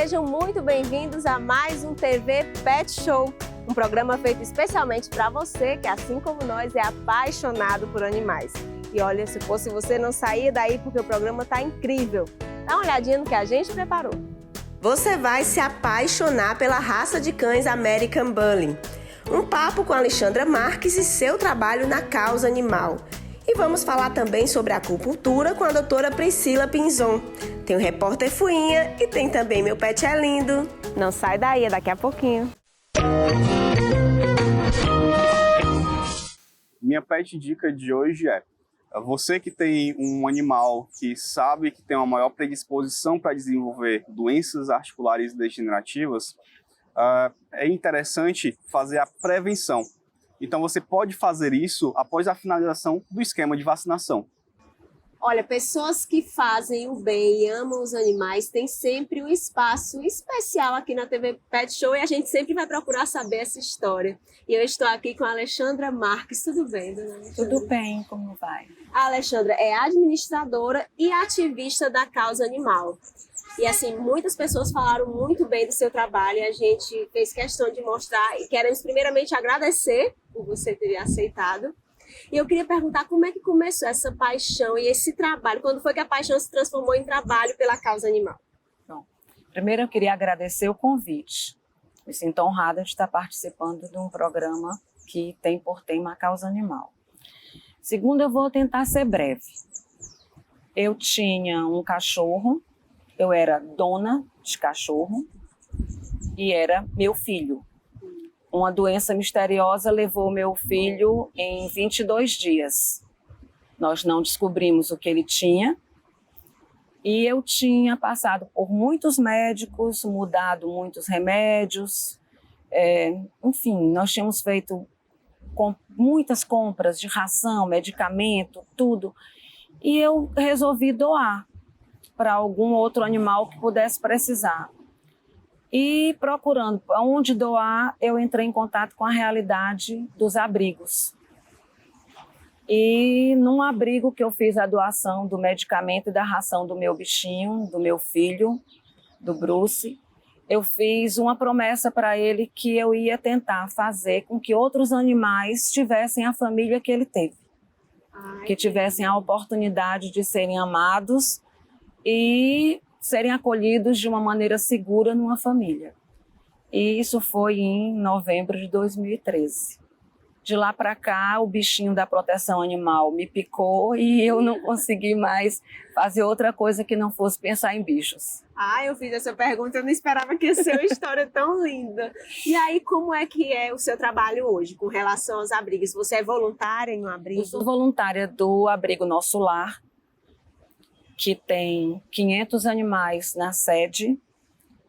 Sejam muito bem-vindos a mais um TV Pet Show, um programa feito especialmente para você que, assim como nós, é apaixonado por animais. E olha, se fosse você, não saía daí porque o programa está incrível. Dá uma olhadinha no que a gente preparou. Você vai se apaixonar pela raça de cães American Bully. Um papo com Alexandra Marques e seu trabalho na causa animal. E vamos falar também sobre a acupuntura com a doutora Priscila Pinzon. Tem o repórter Fuinha e tem também Meu Pet é Lindo. Não sai daí, é daqui a pouquinho. Minha pet dica de hoje é: você que tem um animal que sabe que tem uma maior predisposição para desenvolver doenças articulares degenerativas, é interessante fazer a prevenção. Então você pode fazer isso após a finalização do esquema de vacinação. Olha, pessoas que fazem o bem e amam os animais têm sempre um espaço especial aqui na TV Pet Show e a gente sempre vai procurar saber essa história. E eu estou aqui com a Alexandra Marques. Tudo bem, dona Alexandra? Tudo bem, como vai? A Alexandra é administradora e ativista da causa animal. E assim, muitas pessoas falaram muito bem do seu trabalho e a gente fez questão de mostrar e queremos primeiramente agradecer por você ter aceitado. E eu queria perguntar como é que começou essa paixão e esse trabalho, quando foi que a paixão se transformou em trabalho pela causa animal? Bom, primeiro eu queria agradecer o convite. Me sinto honrada de estar participando de um programa que tem por tema a causa animal. Segundo, eu vou tentar ser breve. Eu tinha um cachorro, eu era dona de cachorro e era meu filho. Uma doença misteriosa levou meu filho em 22 dias. Nós não descobrimos o que ele tinha e eu tinha passado por muitos médicos, mudado muitos remédios. Enfim, nós tínhamos feito muitas compras de ração, medicamento, tudo. E eu resolvi doar para algum outro animal que pudesse precisar. E procurando onde doar, eu entrei em contato com a realidade dos abrigos. E num abrigo que eu fiz a doação do medicamento e da ração do meu bichinho, do meu filho, do Bruce, eu fiz uma promessa para ele que eu ia tentar fazer com que outros animais tivessem a família que ele teve. Que tivessem a oportunidade de serem amados e serem acolhidos de uma maneira segura numa família. E isso foi em novembro de 2013. De lá para cá, o bichinho da proteção animal me picou e eu não consegui mais fazer outra coisa que não fosse pensar em bichos. Eu fiz essa pergunta, eu não esperava que ia ser uma história tão linda. E aí, como é que é o seu trabalho hoje com relação aos abrigos? Você é voluntária em um abrigo? Eu sou voluntária do Abrigo Nosso Lar, que tem 500 animais na sede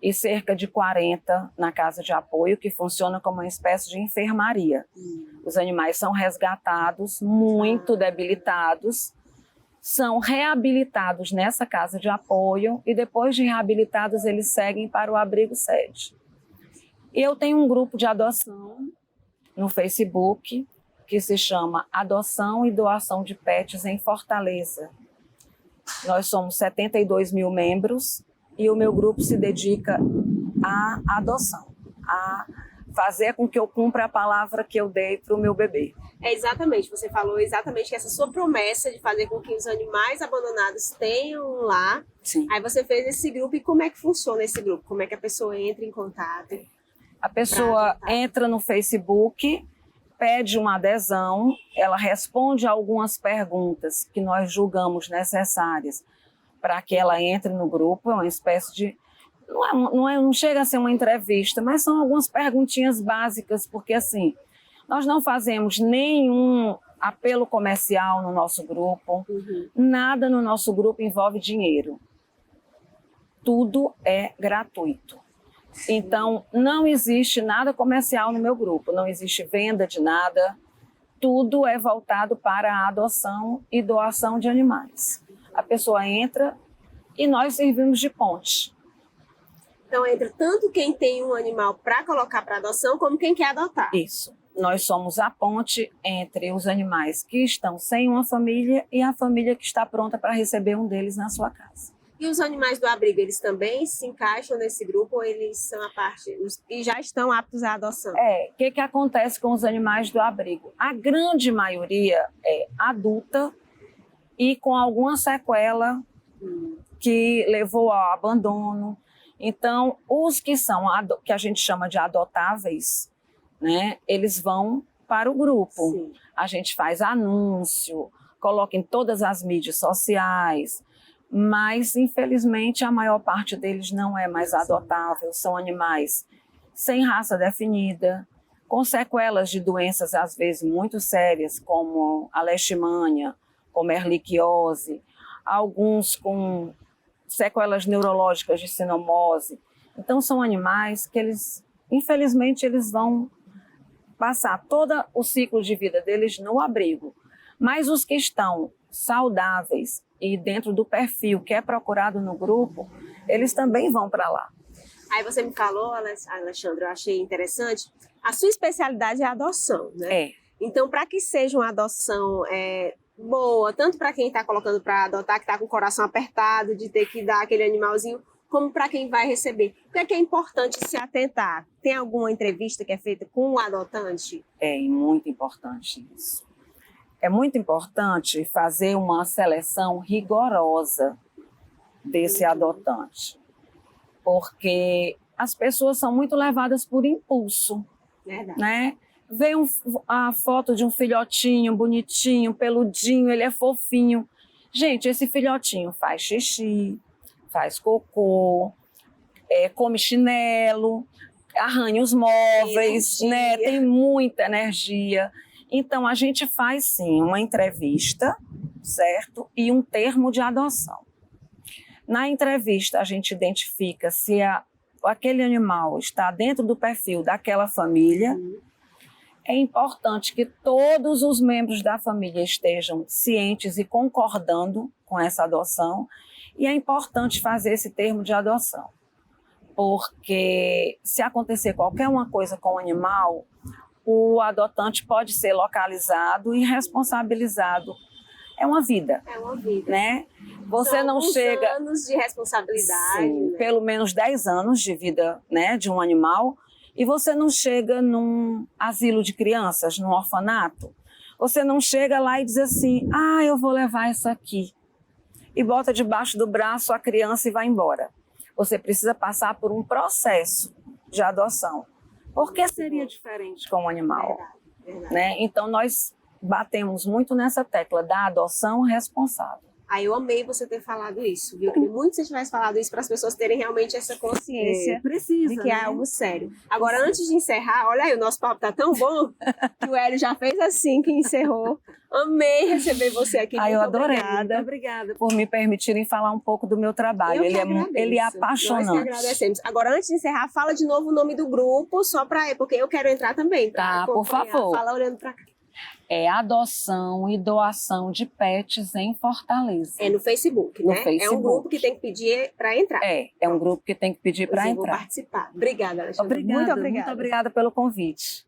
e cerca de 40 na casa de apoio, que funciona como uma espécie de enfermaria. Os animais são resgatados, muito debilitados, são reabilitados nessa casa de apoio e depois de reabilitados eles seguem para o abrigo sede. Eu tenho um grupo de adoção no Facebook que se chama Adoção e Doação de Pets em Fortaleza. Nós somos 72 mil membros e o meu grupo se dedica à adoção, a fazer com que eu cumpra a palavra que eu dei para o meu bebê. Exatamente, você falou exatamente que essa sua promessa de fazer com que os animais abandonados tenham um lar. Sim. Aí você fez esse grupo e como é que funciona esse grupo? Como é que a pessoa entra em contato? A pessoa entra no Facebook, pede uma adesão, ela responde algumas perguntas que nós julgamos necessárias para que ela entre no grupo. É uma espécie de... Não chega a ser uma entrevista, mas são algumas perguntinhas básicas, porque assim, nós não fazemos nenhum apelo comercial no nosso grupo, nada no nosso grupo envolve dinheiro. Tudo é gratuito. Então, não existe nada comercial no meu grupo, não existe venda de nada, tudo é voltado para a adoção e doação de animais. A pessoa entra e nós servimos de ponte. Então, entra tanto quem tem um animal para colocar para adoção, como quem quer adotar. Isso. Nós somos a ponte entre os animais que estão sem uma família e a família que está pronta para receber um deles na sua casa. E os animais do abrigo, eles também se encaixam nesse grupo ou eles são a parte, os que já estão aptos à adoção? O que acontece com os animais do abrigo? A grande maioria é adulta e com alguma sequela que levou ao abandono. Então, os que são, que a gente chama de adotáveis, né, eles vão para o grupo. Sim. A gente faz anúncio, coloca em todas as mídias sociais, mas, infelizmente, a maior parte deles não é mais adotável. São animais sem raça definida, com sequelas de doenças, às vezes, muito sérias, como a leishmania, como a erliquiose, alguns com sequelas neurológicas de sinomose. Então, são animais que, infelizmente, eles vão passar todo o ciclo de vida deles no abrigo. Mas os que estão saudáveis e dentro do perfil que é procurado no grupo, eles também vão para lá. Aí você me falou, Alexandra, eu achei interessante, a sua especialidade é a adoção, né? Então, para que seja uma adoção boa, tanto para quem está colocando para adotar, que está com o coração apertado, de ter que dar aquele animalzinho, como para quem vai receber. O que é importante se atentar? Tem alguma entrevista que é feita com o adotante? É muito importante isso. É muito importante fazer uma seleção rigorosa desse adotante, porque as pessoas são muito levadas por impulso. Verdade. Né? Vê a foto de um filhotinho bonitinho, peludinho, ele é fofinho. Gente, esse filhotinho faz xixi, faz cocô, come chinelo, arranha os móveis, né? Tem muita energia. Então, a gente faz, sim, uma entrevista, certo? E um termo de adoção. Na entrevista, a gente identifica se aquele animal está dentro do perfil daquela família. É importante que todos os membros da família estejam cientes e concordando com essa adoção. E é importante fazer esse termo de adoção, porque se acontecer qualquer uma coisa com o animal, o adotante pode ser localizado e responsabilizado. É uma vida. É uma vida. Né? Você São não chega... anos de responsabilidade. Sim, né? Pelo menos 10 anos de vida, né, de um animal. E você não chega num asilo de crianças, num orfanato. Você não chega lá e diz assim, eu vou levar isso aqui. E bota debaixo do braço a criança e vai embora. Você precisa passar por um processo de adoção. Por que seria diferente com o animal? Verdade. Né? Então, nós batemos muito nessa tecla da adoção responsável. Aí eu amei você ter falado isso, viu? Eu queria muito que você tivesse falado isso para as pessoas terem realmente essa consciência de que é algo sério. Agora, antes de encerrar, olha aí, o nosso papo tá tão bom que o Hélio já fez assim que encerrou. Amei receber você aqui. Eu adorei. Obrigada. Muito obrigada por me permitirem falar um pouco do meu trabalho. Ele é apaixonante. Nós que agradecemos. Agora, antes de encerrar, fala de novo o nome do grupo, só para porque eu quero entrar também. Tá, por favor. Fala olhando para cá. É adoção e doação de pets em Fortaleza. É no Facebook, né? No Facebook. É um grupo que tem que pedir para entrar. É um grupo que tem que pedir para entrar. Vou participar. Obrigada, Alexandra. Muito obrigada pelo convite.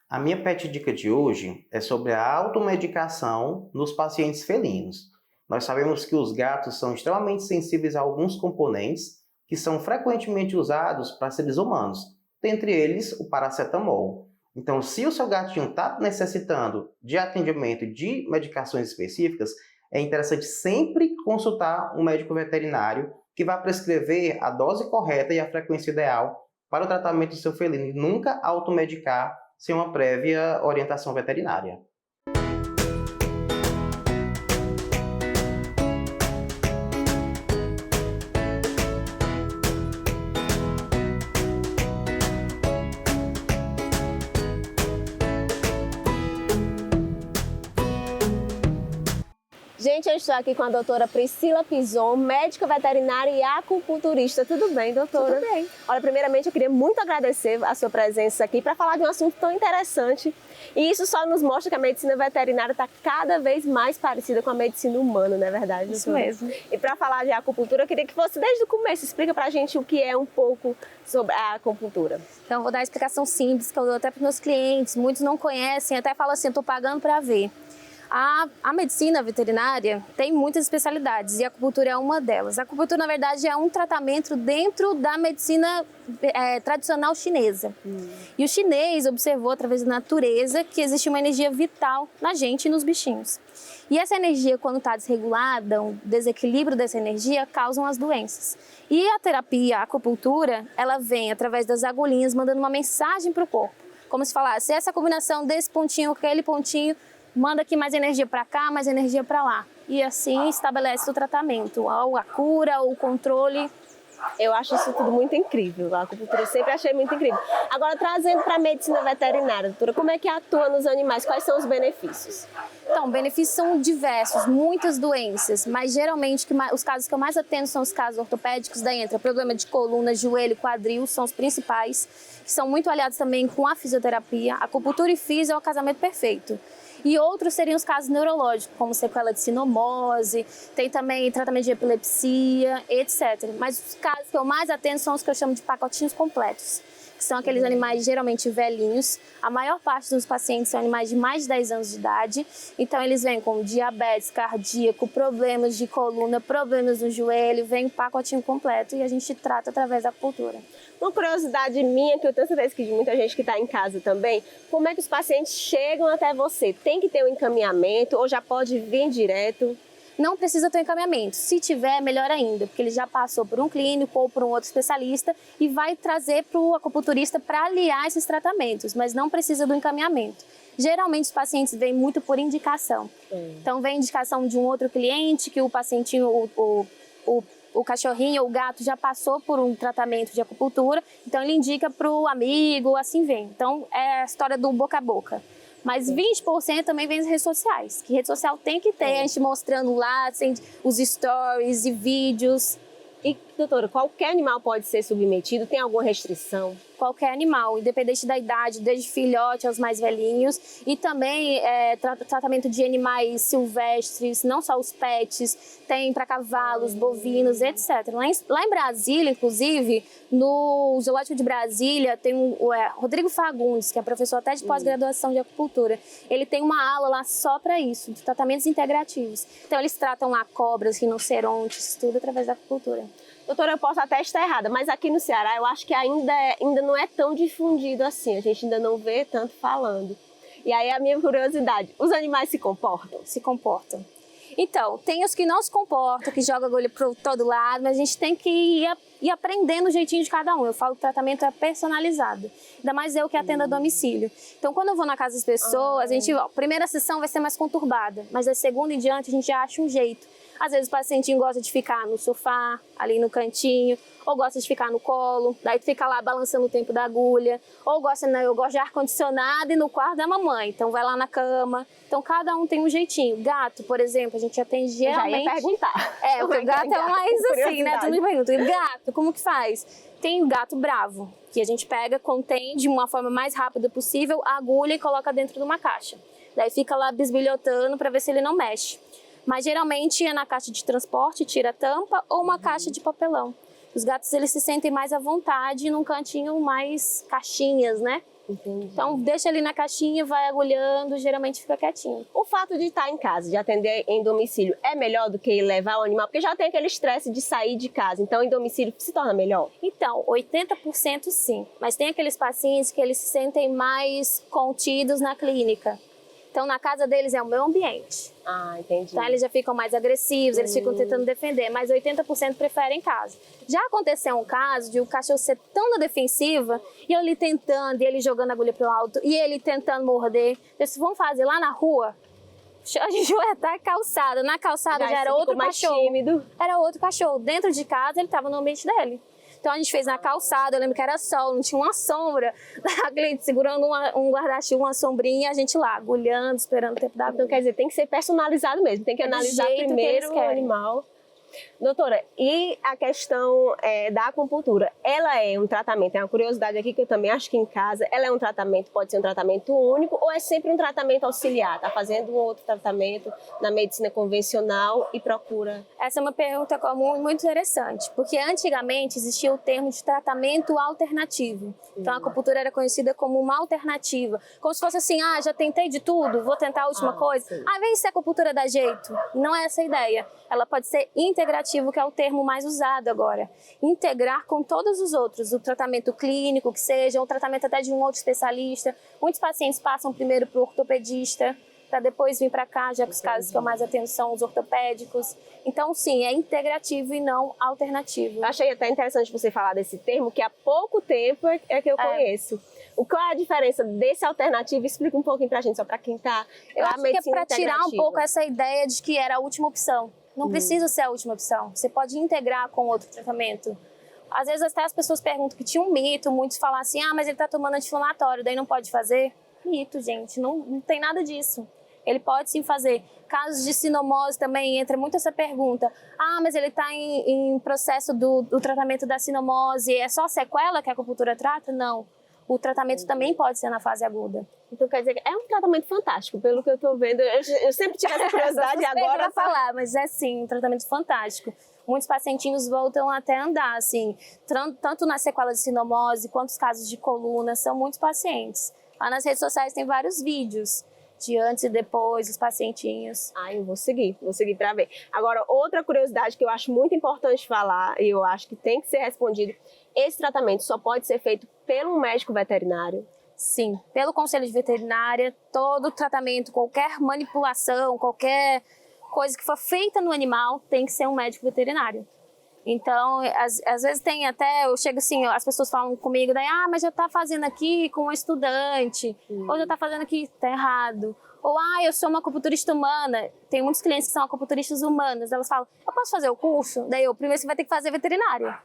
A minha pet dica de hoje é sobre a automedicação nos pacientes felinos. Nós sabemos que os gatos são extremamente sensíveis a alguns componentes que são frequentemente usados para seres humanos, dentre eles o paracetamol. Então, se o seu gatinho está necessitando de atendimento de medicações específicas, é interessante sempre consultar um médico veterinário que vai prescrever a dose correta e a frequência ideal para o tratamento do seu felino e nunca automedicar sem uma prévia orientação veterinária. Gente, eu estou aqui com a doutora Priscila Pison, médica veterinária e acupunturista. Tudo bem, doutora? Tudo bem. Olha, primeiramente eu queria muito agradecer a sua presença aqui para falar de um assunto tão interessante. E isso só nos mostra que a medicina veterinária está cada vez mais parecida com a medicina humana, não é verdade, doutora? Isso mesmo. E para falar de acupuntura, eu queria que você, desde o começo, explica para a gente o que é um pouco sobre a acupuntura. Então, eu vou dar uma explicação simples que eu dou até para os meus clientes. Muitos não conhecem, até falam assim, estou pagando para ver. A medicina veterinária tem muitas especialidades e a acupuntura é uma delas. A acupuntura, na verdade, é um tratamento dentro da medicina tradicional chinesa. E o chinês observou, através da natureza, que existe uma energia vital na gente e nos bichinhos. E essa energia, quando está desregulada, um desequilíbrio dessa energia, causam as doenças. E a terapia, a acupuntura, ela vem através das agulhinhas, mandando uma mensagem para o corpo. Como se falasse, essa combinação desse pontinho com aquele pontinho, manda aqui mais energia para cá, mais energia para lá. E assim estabelece o tratamento, ou a cura, ou o controle. Eu acho isso tudo muito incrível. A acupuntura eu sempre achei muito incrível. Agora, trazendo para a medicina veterinária, doutora, como é que atua nos animais? Quais são os benefícios? Então, benefícios são diversos, muitas doenças, mas geralmente os casos que eu mais atendo são os casos ortopédicos, daí entra problema de coluna, joelho, quadril, são os principais, que são muito aliados também com a fisioterapia. A acupuntura e fisio é o casamento perfeito. E outros seriam os casos neurológicos, como sequela de sinomose, tem também tratamento de epilepsia, etc. Mas os casos que eu mais atendo são os que eu chamo de pacotinhos completos, que são aqueles animais geralmente velhinhos. A maior parte dos pacientes são animais de mais de 10 anos de idade, então eles vêm com diabetes cardíaco, problemas de coluna, problemas no joelho, vem um pacotinho completo e a gente trata através da acupuntura. Uma curiosidade minha, que eu tenho certeza que de muita gente que está em casa também, como é que os pacientes chegam até você? Tem que ter um encaminhamento ou já pode vir direto? Não precisa ter um encaminhamento. Se tiver, melhor ainda, porque ele já passou por um clínico ou por um outro especialista e vai trazer para o acupunturista para aliar esses tratamentos, mas não precisa do encaminhamento. Geralmente os pacientes vêm muito por indicação. Então vem indicação de um outro cliente que o pacientinho, o cachorrinho ou o gato já passou por um tratamento de acupuntura, então ele indica para o amigo, assim vem. Então é a história do boca a boca. Mas 20% também vem das redes sociais, que rede social tem que ter, a gente mostrando lá assim, os stories e vídeos. E, doutora, qualquer animal pode ser submetido? Tem alguma restrição? Qualquer animal, independente da idade, desde filhote aos mais velhinhos. E também tratamento de animais silvestres, não só os pets, tem para cavalos, bovinos, etc. Lá em Brasília, inclusive, no Zoológico de Brasília, tem o Rodrigo Fagundes, que é professor até de pós-graduação de acupuntura. Ele tem uma aula lá só para isso, de tratamentos integrativos. Então, eles tratam lá cobras, rinocerontes, tudo através da acupuntura. Doutora, eu posso até estar errada, mas aqui no Ceará eu acho que ainda não é tão difundido assim, a gente ainda não vê tanto falando. E aí a minha curiosidade, os animais se comportam? Se comportam. Então, tem os que não se comportam, que jogam agulha para todo lado, mas a gente tem que ir aprendendo o jeitinho de cada um. Eu falo que o tratamento é personalizado, ainda mais eu que atendo a domicílio. Então, quando eu vou na casa das pessoas, a primeira sessão vai ser mais conturbada, mas da segunda em diante a gente já acha um jeito. Às vezes o pacientinho gosta de ficar no sofá, ali no cantinho, ou gosta de ficar no colo, daí tu fica lá balançando o tempo da agulha, ou eu gosto de ar-condicionado e no quarto da mamãe, então vai lá na cama. Então cada um tem um jeitinho. Gato, por exemplo, a gente atende geralmente... Eu já ia perguntar. O gato é mais assim, né? Tu me pergunta, e gato, como que faz? Tem o gato bravo, que a gente pega, contém de uma forma mais rápida possível a agulha e coloca dentro de uma caixa. Daí fica lá bisbilhotando para ver se ele não mexe. Mas geralmente é na caixa de transporte, tira a tampa, ou uma caixa de papelão. Os gatos, eles se sentem mais à vontade num cantinho mais caixinhas, né? Entendi. Então deixa ali na caixinha, vai agulhando, geralmente fica quietinho. O fato de estar em casa, de atender em domicílio, é melhor do que levar o animal? Porque já tem aquele estresse de sair de casa, então em domicílio se torna melhor? Então, 80% sim, mas tem aqueles pacientes que eles se sentem mais contidos na clínica. Então, na casa deles é o meu ambiente. Ah, entendi. Então, eles já ficam mais agressivos, eles ficam tentando defender, mas 80% preferem em casa. Já aconteceu um caso de o cachorro ser tão na defensiva, e eu ali tentando, e ele jogando a agulha pro alto, e ele tentando morder. Eu disse, vamos fazer lá na rua? A gente vai estar na calçada. Na calçada já era outro cachorro. Tímido. Era outro cachorro. Dentro de casa, ele estava no ambiente dele. Então a gente fez na calçada, eu lembro que era sol, não tinha uma sombra. A cliente segurando um guarda-chuva, uma sombrinha, e a gente lá, agulhando, esperando o tempo da agulha. Então quer dizer, tem que ser personalizado mesmo, tem que analisar primeiro o animal. Doutora, e a questão da acupuntura? Ela é um tratamento, é uma curiosidade aqui que eu também acho que em casa, ela é um tratamento, pode ser um tratamento único ou é sempre um tratamento auxiliar? Está fazendo um outro tratamento na medicina convencional e procura? Essa é uma pergunta comum e muito interessante, porque antigamente existia o termo de tratamento alternativo. Então a acupuntura era conhecida como uma alternativa, como se fosse assim, já tentei de tudo, vou tentar a última coisa. Sim. Vê se a acupuntura dá jeito. Não é essa a ideia. Ela pode ser integrativo, que é o termo mais usado agora. Integrar com todos os outros, o tratamento clínico, que seja, o tratamento até de um outro especialista. Muitos pacientes passam primeiro para o ortopedista, para depois vir para cá, já que os casos que eu mais atendo são os ortopédicos. Então, sim, é integrativo e não alternativo. Eu achei até interessante você falar desse termo, que há pouco tempo é que eu conheço. Qual é a diferença desse alternativo? Explica um pouquinho pra gente, só pra quem tá... Eu acho que é para tirar um pouco essa ideia de que era a última opção. Não precisa ser a última opção. Você pode integrar com outro tratamento. Às vezes até as pessoas perguntam que tinha um mito, muitos falam assim, mas ele tá tomando anti-inflamatório, daí não pode fazer. Mito, gente, não tem nada disso. Ele pode sim fazer. Casos de sinomose também entra muito essa pergunta. Mas ele está em processo do tratamento da sinomose, é só sequela que a acupuntura trata? Não. O tratamento também pode ser na fase aguda. Então quer dizer que é um tratamento fantástico, pelo que eu estou vendo. Eu sempre tive essa curiosidade agora. Para falar, mas é sim, um tratamento fantástico. Muitos pacientinhos voltam até a andar, assim, tanto na sequela de sinomose quanto os casos de coluna, são muitos pacientes. Lá nas redes sociais tem vários vídeos de antes e depois, os pacientinhos. Eu vou seguir para ver. Agora, outra curiosidade que eu acho muito importante falar, e eu acho que tem que ser respondido, esse tratamento só pode ser feito pelo médico veterinário? Sim, pelo conselho de veterinária, todo tratamento, qualquer manipulação, qualquer coisa que for feita no animal, tem que ser um médico veterinário. Então, às vezes tem até, eu chego assim, as pessoas falam comigo, daí, mas já tá fazendo aqui com um estudante, ou já tá fazendo aqui, tá errado. Ou, eu sou uma acupunturista humana, tem muitos clientes que são acupunturistas humanas, elas falam, eu posso fazer o curso? Daí primeiro você vai ter que fazer veterinária.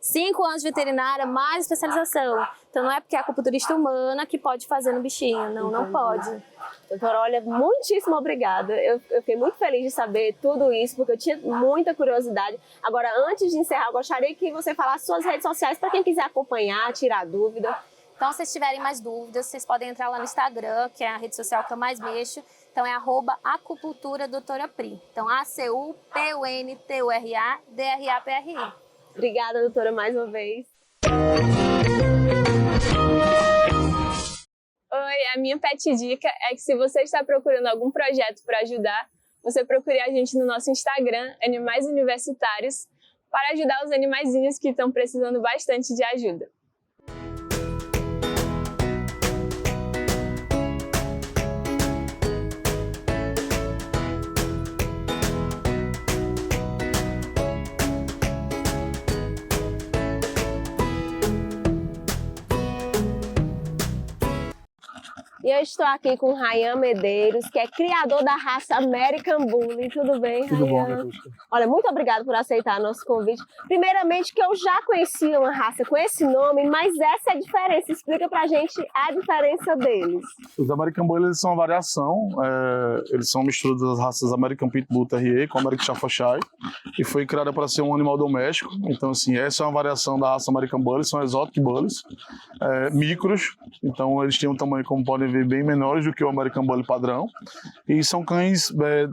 5 anos de veterinária, mais especialização. Então, não é porque é acupunturista humana que pode fazer no bichinho, não pode. Doutora, olha, muitíssimo obrigada. Eu fiquei muito feliz de saber tudo isso, porque eu tinha muita curiosidade. Agora, antes de encerrar, eu gostaria que você falasse suas redes sociais para quem quiser acompanhar, tirar dúvida. Então, se vocês tiverem mais dúvidas, vocês podem entrar lá no Instagram, que é a rede social que eu mais mexo. Então, é @acupuntura doutora Pri. Então, ACUPUNTURADRAPRI. Obrigada, doutora, mais uma vez. Oi, a minha pet dica é que se você está procurando algum projeto para ajudar, você procure a gente no nosso Instagram, Animais Universitários, para ajudar os animaizinhos que estão precisando bastante de ajuda. E eu estou aqui com o Ryan Medeiros, que é criador da raça American Bully. Tudo bem, Ryan? Tudo bom, Catuxa? Olha, muito obrigada por aceitar nosso convite. Primeiramente, que eu já conhecia uma raça com esse nome, mas essa é a diferença. Explica pra gente a diferença deles. Os American Bully, eles são uma variação. Eles são misturas das raças American Pitbull Terrier com American Staffordshire. E foi criada para ser um animal doméstico. Então, assim, essa é uma variação da raça American Bully. São exotic bullies, micros. Então, eles têm um tamanho, como podem ver, bem menores do que o American Bully padrão. E são cães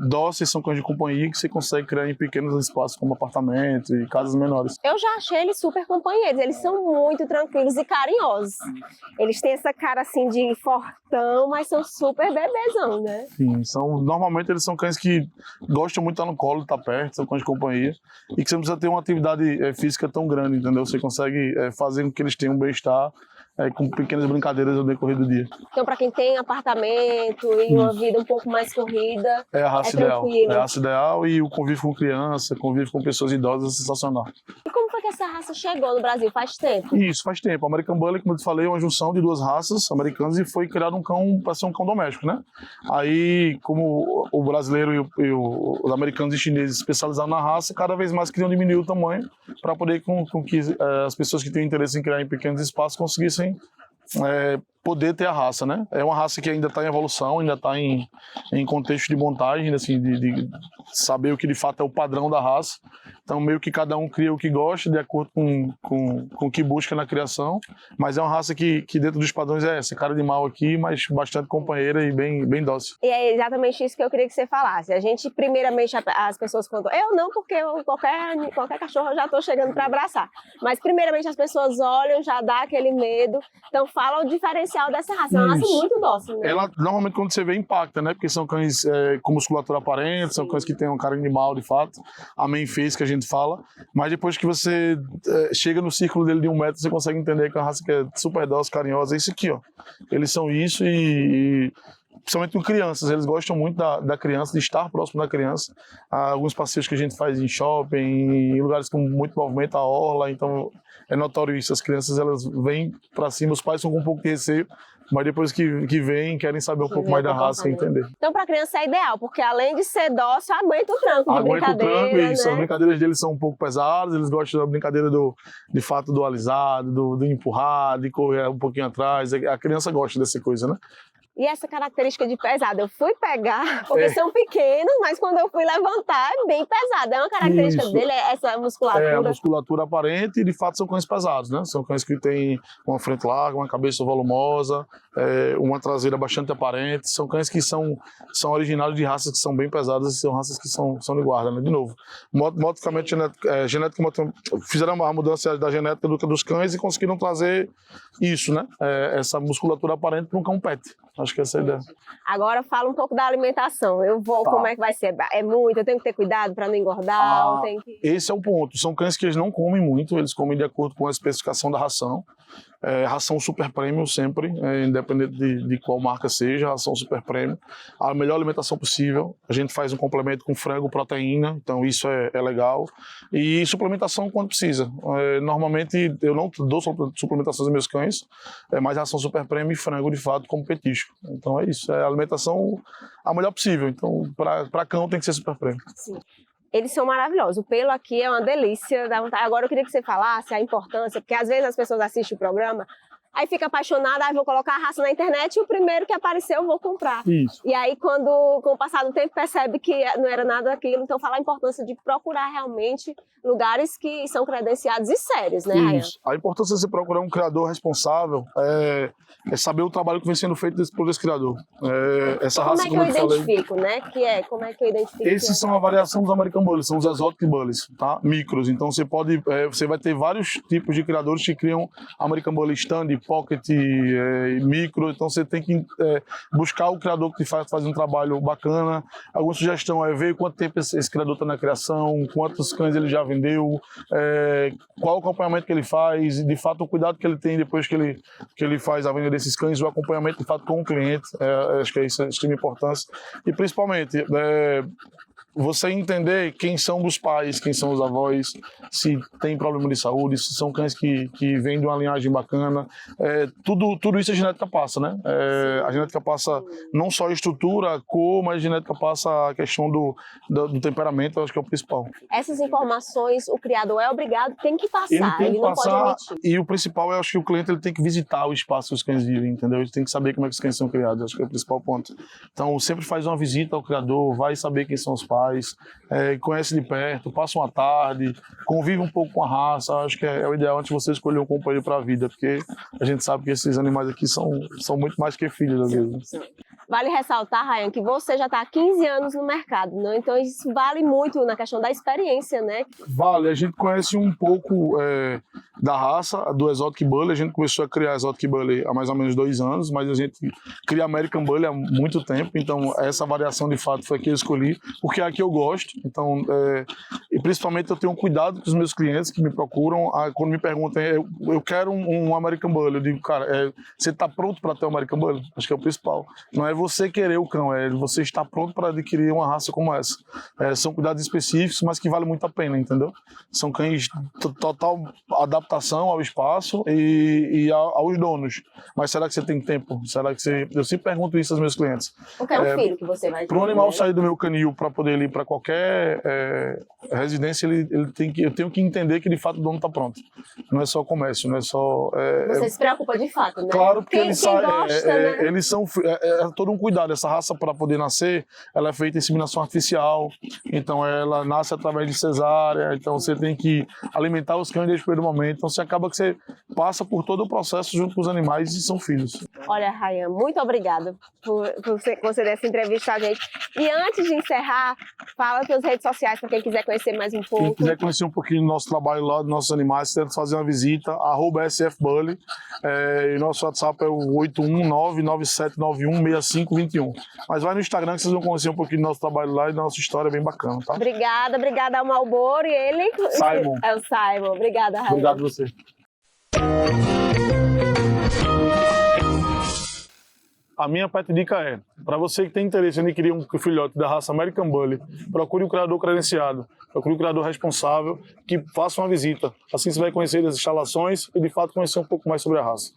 dóceis, são cães de companhia que você consegue criar em pequenos espaços, como apartamentos e casas menores. Eu já achei eles super companheiros. Eles são muito tranquilos e carinhosos. Eles têm essa cara assim de fortão, mas são super bebezão, né? Sim, normalmente eles são cães que gostam muito de estar no colo, estar perto, são cães de companhia. E que você não precisa ter uma atividade física tão grande, entendeu? Você consegue fazer com que eles tenham um bem-estar com pequenas brincadeiras no decorrer do dia. Então, para quem tem apartamento e uma vida um pouco mais corrida, é a raça ideal. Tranquilo. É a raça ideal e o convívio com criança, convívio com pessoas idosas é sensacional. E como foi que essa raça chegou no Brasil? Faz tempo? Isso, faz tempo. O American Bully, como eu te falei, é uma junção de duas raças americanas e foi criado um cão para ser um cão doméstico, né? Aí, como o brasileiro e os americanos e chineses especializaram na raça, cada vez mais queriam diminuir o tamanho para poder com que as pessoas que têm interesse em criar em pequenos espaços conseguissem poder ter a raça, né? É uma raça que ainda está em evolução, ainda está em contexto de montagem, assim, de saber o que de fato é o padrão da raça. Então, meio que cada um cria o que gosta, de acordo com o que busca na criação. Mas é uma raça que dentro dos padrões é essa, cara de mal aqui, mas bastante companheira e bem dócil. E é exatamente isso que eu queria que você falasse. A gente, primeiramente, as pessoas contam, eu não, porque qualquer cachorro eu já estou chegando para abraçar. Mas, primeiramente, as pessoas olham, já dá aquele medo. Então, fala o diferencial dessa raça. É uma raça muito dócil, né? Ela, normalmente, quando você vê, impacta, né? Porque são cães com musculatura aparente, são cães que têm um cara de mal, de fato. A main face, que a gente fala. Mas depois que você chega no círculo dele de 1 metro, você consegue entender que é uma raça que é super dócil, carinhosa. É isso aqui, ó. Eles são isso e principalmente com crianças, eles gostam muito da criança, de estar próximo da criança. Há alguns passeios que a gente faz em shopping, em lugares com muito movimento, a orla, então é notório isso. As crianças, elas vêm para cima, os pais são com um pouco de receio, mas depois que vêm, querem saber um pouco mais da raça e entender. Então, para a criança é ideal, porque além de ser dócil, aguenta o tranco de brincadeira, o tranco, isso. né? As brincadeiras deles são um pouco pesadas, eles gostam da brincadeira de fato do alisado, do empurrar, de correr um pouquinho atrás. A criança gosta dessa coisa, né? E essa característica de pesado, eu fui pegar, porque são pequenos, mas quando eu fui levantar, é bem pesado. É uma característica dele, essa musculatura. É, a musculatura aparente e, de fato, são cães pesados, né? São cães que têm uma frente larga, uma cabeça volumosa, uma traseira bastante aparente. São cães que são originários de raças que são bem pesadas e são raças que são de guarda, né? De novo, modificamente, fizeram a mudança da genética dos cães e conseguiram trazer isso, né? Essa musculatura aparente para um cão pet. Acho que essa é a ideia. Agora fala um pouco da alimentação. Como é que vai ser? É muito? Eu tenho que ter cuidado para não engordar? Esse é o ponto. São cães que eles não comem muito, eles comem de acordo com a especificação da ração. Ração super premium sempre, independente de qual marca seja, ração super premium. A melhor alimentação possível. A gente faz um complemento com frango, proteína, então isso é legal. E suplementação quando precisa. Normalmente eu não dou suplementações aos meus cães, mas ração super premium e frango de fato como petisco. Então é isso, é a alimentação a melhor possível. Então para cão tem que ser super premium. Sim. Eles são maravilhosos. O pelo aqui é uma delícia, dá vontade. Agora eu queria que você falasse a importância, porque às vezes as pessoas assistem o programa, aí fica apaixonada, aí vou colocar a raça na internet e o primeiro que aparecer eu vou comprar. Isso. E aí com o passar do tempo percebe que não era nada daquilo. Então fala a importância de procurar realmente lugares que são credenciados e sérios, né, Ryan? Isso. A importância de você procurar um criador responsável é saber o trabalho que vem sendo feito por esse criador. Essa Como raça, é que eu identifico, né? Como é que eu identifico? Esses são a variação dos American Bullies, são os Exotic Bullies, tá? Micros. Então você vai ter vários tipos de criadores que criam American Bully Stand, Pocket, Micro. Então você tem que buscar o criador que faz um trabalho bacana. Alguma sugestão é ver quanto tempo esse criador está na criação, quantos cães ele já vendeu, qual o acompanhamento que ele faz, de fato o cuidado que ele tem depois que ele faz a venda desses cães, o acompanhamento de fato com o cliente. Acho que isso é de extrema importância. E principalmente você entender quem são os pais, quem são os avós, se tem problema de saúde, se são cães que vêm de uma linhagem bacana. Tudo isso a genética passa, né? A genética passa não só a estrutura, a cor, mas a genética passa a questão do temperamento, eu acho que é o principal. Essas informações o criador é obrigado, tem que passar, ele não pode omitir. E o principal, eu acho que o cliente ele tem que visitar o espaço que os cães vivem, entendeu? Ele tem que saber como é que os cães são criados, acho que é o principal ponto. Então, sempre faz uma visita ao criador, vai saber quem são os pais, conhece de perto, passa uma tarde, convive um pouco com a raça. Acho que é o ideal antes de você escolher um companheiro para a vida, porque a gente sabe que esses animais aqui são muito mais que filhos às vezes. Vale ressaltar, Ryan, que você já está há 15 anos no mercado, né? Então isso vale muito na questão da experiência, né? Vale, a gente conhece um pouco da raça, do Exotic Bully. A gente começou a criar Exotic Bully há mais ou menos 2 anos, mas a gente cria American Bully há muito tempo, então essa variação de fato foi a que eu escolhi, porque é a que eu gosto. Então, e principalmente eu tenho cuidado com os meus clientes que me procuram, quando me perguntam, eu quero um American Bully, eu digo, cara, você está pronto para ter um American Bully? Acho que é o principal. Não é você querer o cão, é você estar pronto para adquirir uma raça como essa. São cuidados específicos, mas que vale muito a pena, entendeu? São cães total adaptação ao espaço e aos donos. Mas será que você tem tempo? Será que você... Eu sempre pergunto isso aos meus clientes. Porque é um filho que você vai ter. Para um animal sair do meu canil para poder ir para qualquer residência, eu tenho que entender que de fato o dono está pronto. Não é só comércio, não é só... Você se preocupa de fato, né? Claro, porque eles né? são todo um cuidado. Essa raça, para poder nascer, ela é feita em inseminação artificial, então ela nasce através de cesárea, então você tem que alimentar os cães desde o primeiro momento, então você acaba que você passa por todo o processo junto com os animais e são filhos. Olha, Ryan, muito obrigada por você conceder essa entrevista a gente. E antes de encerrar, fala suas redes sociais para quem quiser conhecer mais um pouco. Quem quiser conhecer um pouquinho do nosso trabalho lá, dos nossos animais, tenta fazer uma visita, @sfbully, e nosso WhatsApp é o 81997916521. Mas vai no Instagram que vocês vão conhecer um pouquinho do nosso trabalho lá e da nossa história, bem bacana, tá? Obrigada ao Malboro e ele... Simon. É o Simon. Obrigada, Ryan. Obrigado a você. A minha pet dica é, para você que tem interesse em adquirir um filhote da raça American Bully, procure um criador credenciado, procure um criador responsável, que faça uma visita. Assim você vai conhecer as instalações e de fato conhecer um pouco mais sobre a raça.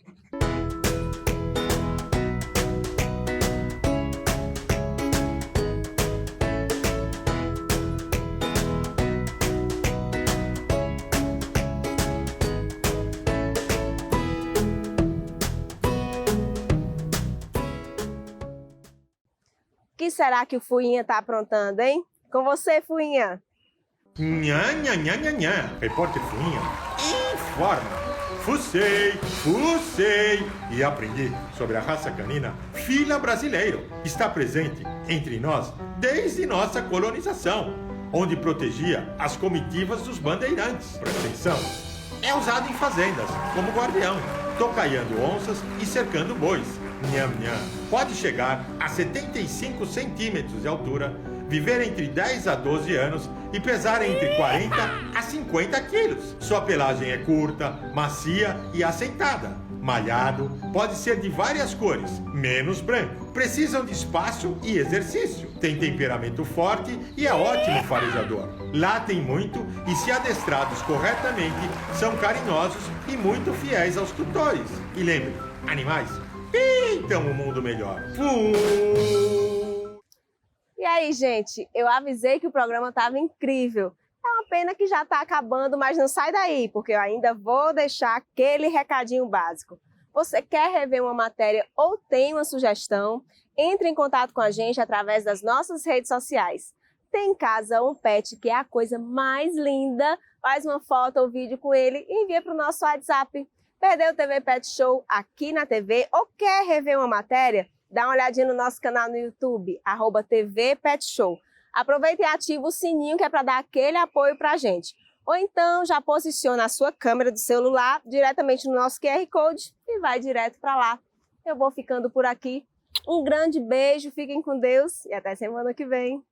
O que será que o Fuinha está aprontando, hein? Com você, Fuinha. Nha, nha, nha, nha, nha. Repórter Fuinha informa. Fucei e aprendi sobre a raça canina Fila Brasileiro. Está presente entre nós desde nossa colonização, onde protegia as comitivas dos bandeirantes. Presta atenção. É usado em fazendas como guardião, tocaiando onças e cercando bois. Nham, nham. Pode chegar a 75 centímetros de altura, viver entre 10 a 12 anos e pesar entre 40 a 50 quilos. Sua pelagem é curta, macia e assentada. Malhado, pode ser de várias cores, menos branco. Precisam de espaço e exercício. Tem temperamento forte e é ótimo farejador. Latem muito e, se adestrados corretamente, são carinhosos e muito fiéis aos tutores. E lembre, animais pintam um mundo melhor. E aí, gente, eu avisei que o programa estava incrível. É uma pena que já está acabando, mas não sai daí, porque eu ainda vou deixar aquele recadinho básico. Você quer rever uma matéria ou tem uma sugestão? Entre em contato com a gente através das nossas redes sociais. Tem em casa um pet que é a coisa mais linda? Faz uma foto ou vídeo com ele e envia para o nosso WhatsApp. Perdeu o TV Pet Show aqui na TV ou quer rever uma matéria? Dá uma olhadinha no nosso canal no YouTube, @TV Pet Show. Aproveita e ativa o sininho que é para dar aquele apoio para a gente. Ou então já posiciona a sua câmera do celular diretamente no nosso QR Code e vai direto para lá. Eu vou ficando por aqui. Um grande beijo, fiquem com Deus e até semana que vem.